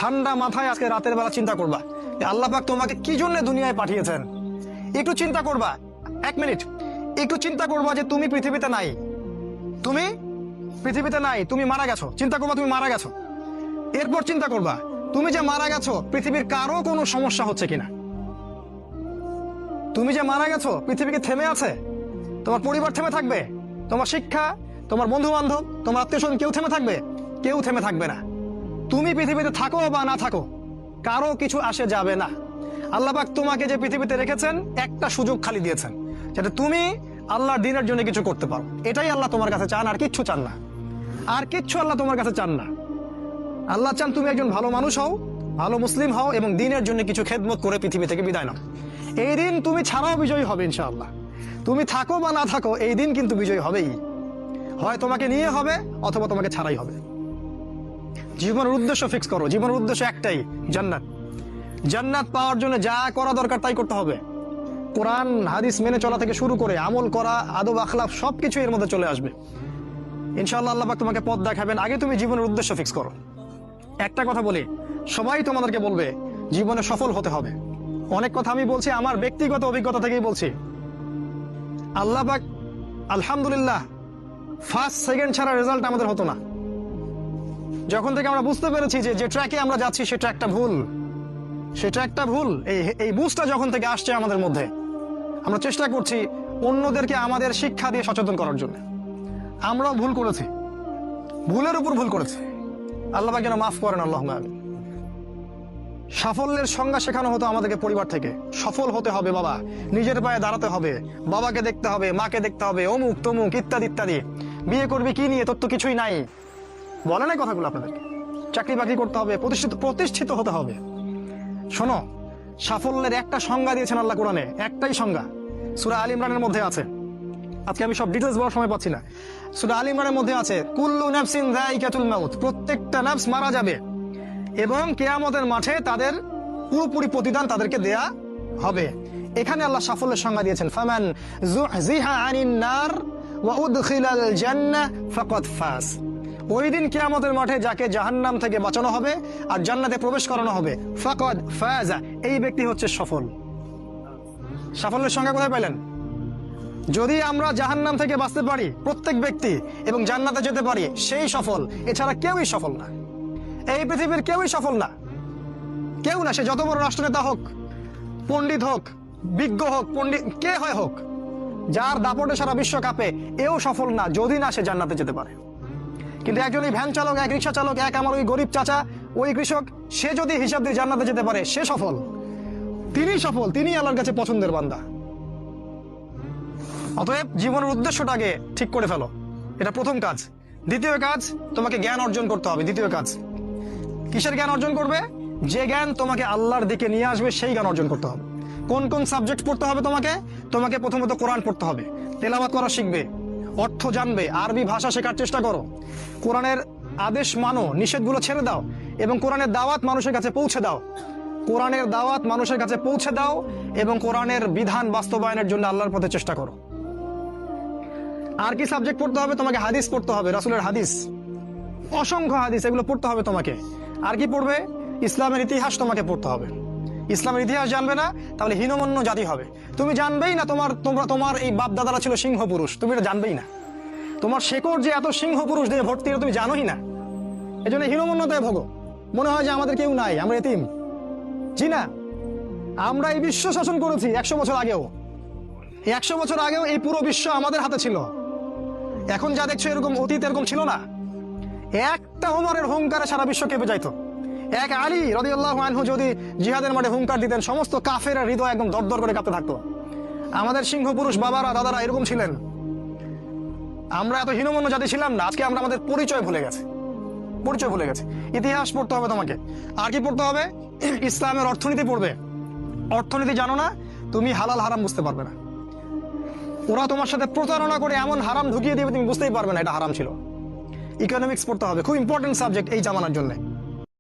ঠান্ডা মাথায় আজকে রাতের বেলা চিন্তা করবা আল্লাহ পাক তোমাকে কি জন্য দুনিয়ায় পাঠিয়েছেন। একটু চিন্তা করবা, 1 মিনিট একটু চিন্তা করবা যে তুমি পৃথিবীতে নাই, তুমি পৃথিবীতে নাই, তুমি মারা গেছো। চিন্তা করবা তুমি মারা গেছো। এরপর চিন্তা করবা তুমি যে মারা গেছো পৃথিবীর কারো কোনো সমস্যা হচ্ছে কিনা। তুমি যে মারা গেছো পৃথিবী কি থেমে আছে? তোমার পরিবার থেমে থাকবে? তোমার শিক্ষা, তোমার বন্ধু বান্ধব, তোমার আত্মীয় স্বজন কেউ থেমে থাকবে? কেউ থেমে থাকবে না। তুমি পৃথিবীতে থাকো বা না থাকো কারো কিছু আসে যাবে না। আল্লাহ পাক তোমাকে যে পৃথিবীতে রেখেছেন একটা সুযোগ খালি দিয়েছেন, যেটা তুমি আল্লাহর দ্বীনের জন্য কিছু করতে পারো। এটাই আল্লাহ তোমার কাছে চান, আর কিচ্ছু চান না। আর কিচ্ছু আল্লাহ তোমার কাছে চান না। আল্লাহ চান তুমি একজন ভালো মানুষ হও, ভালো মুসলিম হও এবং দ্বীনের জন্য কিছু খেদমত করে পৃথিবী থেকে বিদায় নাও। এই দিন তুমি ছাড়াও বিজয়ী হবে ইনশাআল্লাহ। তুমি থাকো বা না থাকো এই দিন কিন্তু বিজয়ী হবেই। হয় তোমাকে নিয়ে হবে অথবা তোমাকে ছাড়াই হবে। জীবনের উদ্দেশ্য ফিক্স করো। জীবনের উদ্দেশ্য একটাই, জান্নাত। জান্নাত পাওয়ার জন্য যা করা দরকার তাই করতে হবে। কোরআন হাদিস মেনে চলা থেকে শুরু করে আমল করা, আদব আখলাক সবকিছু এর মধ্যে চলে আসবে ইনশাআল্লাহ। আল্লাহ পাক তোমাকে পথ দেখাবেন। আগে তুমি জীবনের উদ্দেশ্য ফিক্স করো। একটা কথা বলি, সবাই তোমাদেরকে বলবে জীবনে সফল হতে হবে। অনেক কথা আমি বলছি আমার ব্যক্তিগত অভিজ্ঞতা থেকেই বলছি। আল্লাহ পাক আলহামদুলিল্লাহ ফার্স্ট সেকেন্ড ছাড়া রেজাল্ট আমাদের হতো না। যখন থেকে আমরা বুঝতে পেরেছি যে ট্র্যাকে আমরা যাচ্ছি সে ট্র্যাকটা ভুল, সে ট্র্যাকটা ভুল, এই বুঝটা যখন থেকে আসছে আমাদের মধ্যে, আমরা চেষ্টা করছি অন্যদেরকে আমাদের শিক্ষা দিয়ে সচেতন করার জন্য। আমরাও ভুল করেছি, ভুলের উপর ভুল করেছি। আল্লাহ পাক যেন মাফ করেন, আল্লাহুম্মা আমিন। সাফল্যের সংজ্ঞা শেখানো হতো আমাদেরকে পরিবার থেকে। সফল হতে হবে বাবা, নিজের পায়ে দাঁড়াতে হবে, বাবাকে দেখতে হবে, মাকে দেখতে হবে, অমুক তমুক ইত্যাদি ইত্যাদি। বিয়ে করবি কি নিয়ে, তোর তো কিছুই নাই। বলে না কথাগুলো আপনাদেরকে? চাকরি বাকরি করতে হবে, প্রতিষ্ঠিত হতে হবে। শোনো, সাফল্যের একটা সংজ্ঞা দিয়েছেন আল্লাহ কোরআনে, একটাই সংজ্ঞা, সূরা আল ইমরানের মধ্যে আছে। আজকে আমি সব ডিটেলস বলার সময় পাচ্ছি না। সূরা আল ইমরানের মধ্যে আছে কুল্লু নাফসিন যায়িকাতুল মাউত, প্রত্যেকটা নফস মারা যাবে এবং কিয়ামতের মাঠে তাদের পুরোপুরি প্রতিদান তাদেরকে দেয়া হবে। এখানে আল্লাহ সাফল্যের সংজ্ঞা দিয়েছেন, ফামান যুহজিহা আনিন নার ওয়া উদখিলাল জান্নাহ ফাকাদ ফাজ। ওই দিন কিয়ামতের মাঠে যাকে জাহান্নাম থেকে বাঁচানো হবে আর জান্নাতে প্রবেশ করানো হবে, ফাকাদ ফাজা, এই ব্যক্তি হচ্ছে সফল। সাফল্যের সংজ্ঞা কোথায় পাইলেন? যদি আমরা জাহান্নাম থেকে বাঁচতে পারি প্রত্যেক ব্যক্তি এবং জান্নাতে যেতে পারি, সেই সফল। এছাড়া কেউই সফল না, এই পৃথিবীর কেউই সফল না। কেউ না, সে যত বড় রাষ্ট্রনেতা হোক, পণ্ডিত হোক, বিজ্ঞ হোক, পণ্ডিত কে হয় হোক, যার দাপটে সারা বিশ্ব কাঁপে, এও সফল না যদি না সে জান্নাতে যেতে পারে। কিন্তু একজন এই ভ্যান চালক, এক রিক্সা চালক, এক আমার ওই গরিব চাচা, ওই কৃষক, সে যদি হিসাব দিয়ে জান্নাতে যেতে পারে, সে সফল। তিনি সফল, তিনি আল্লাহর কাছে পছন্দের বান্দা। অতএব জীবনের উদ্দেশ্যটাকে ঠিক করে ফেলো, এটা প্রথম কাজ। দ্বিতীয় কাজ, তোমাকে জ্ঞান অর্জন করতে হবে। দ্বিতীয় কাজ, কিসের জ্ঞান অর্জন করবে? যে জ্ঞান তোমাকে আল্লাহর দিকে নিয়ে আসবে সেই জ্ঞান অর্জন করতে হবে। কোন কোন সাবজেক্ট পড়তে হবে তোমাকে প্রথমত কোরআন পড়তে হবে, তেলাওয়াত করা শিখবে, অর্থ জানবে, আরবি ভাষা শেখার চেষ্টা করো, কোরআনের আদেশ মানো, নিষেধগুলো ছেড়ে দাও এবং কোরআনের দাওয়াত মানুষের কাছে পৌঁছে দাও। কোরআনের দাওয়াত মানুষের কাছে পৌঁছে দাও এবং কোরআনের বিধান বাস্তবায়নের জন্য আল্লাহর পথে চেষ্টা করো। আর কি সাবজেক্ট পড়তে হবে? তোমাকে হাদিস পড়তে হবে, রাসূলের হাদিস, অসংখ্য হাদিস, এগুলো পড়তে হবে তোমাকে। আর কি পড়বে? ইসলামের ইতিহাস তোমাকে পড়তে হবে। ইসলামের ইতিহাস জানবে না তাহলে হীনমন্য জাতি হবে। তুমি জানবেই না তোমার এই বাপ দাদারা ছিল সিংহ পুরুষ, তুমি এটা জানবেই না। তোমার শেকড় যে এত সিংহ পুরুষ দিয়ে ভর্তি, এটা তুমি জানোই না। এই জন্য হীনমন্যতায় ভোগো, মনে হয় যে আমাদের কেউ নাই, আমরা এতিম। জি না, আমরা এই বিশ্ব শাসন করেছি 100 বছর আগেও। 100 বছর আগেও এই পুরো বিশ্ব আমাদের হাতে ছিল। এখন যা দেখছো এরকম অতীত এরকম ছিল না। একটা ওমরের হুঙ্কারে সারা বিশ্ব কেঁপে যাইতো। এক আলী রাদিয়াল্লাহু আনহু যদি জিহাদের মাঠে হুঙ্কার দিতেন, সমস্ত কাফেরের হৃদয় একদম দরদর করে কাঁপতে থাকতো। আমাদের সিংহ পুরুষ বাবারা দাদারা এরকম ছিলেন। আমরা এত হীনমন্য জাতি ছিলাম না। আজকে আমরা আমাদের পরিচয় ভুলে গেছি। ইতিহাস পড়তে হবে তোমাকে। আর কি পড়তে হবে? ইসলামের অর্থনীতি পড়বে। অর্থনীতি জানো না, তুমি হালাল হারাম বুঝতে পারবে না। ওরা তোমার সাথে প্রতারণা করে এমন হারাম ঢুকিয়ে দিবে তুমি বুঝতেই পারবে না এটা হারাম ছিল। ইকোনমিক্স পড়তে হবে, খুব ইম্পর্টেন্ট সাবজেক্ট এই জামানার জন্য।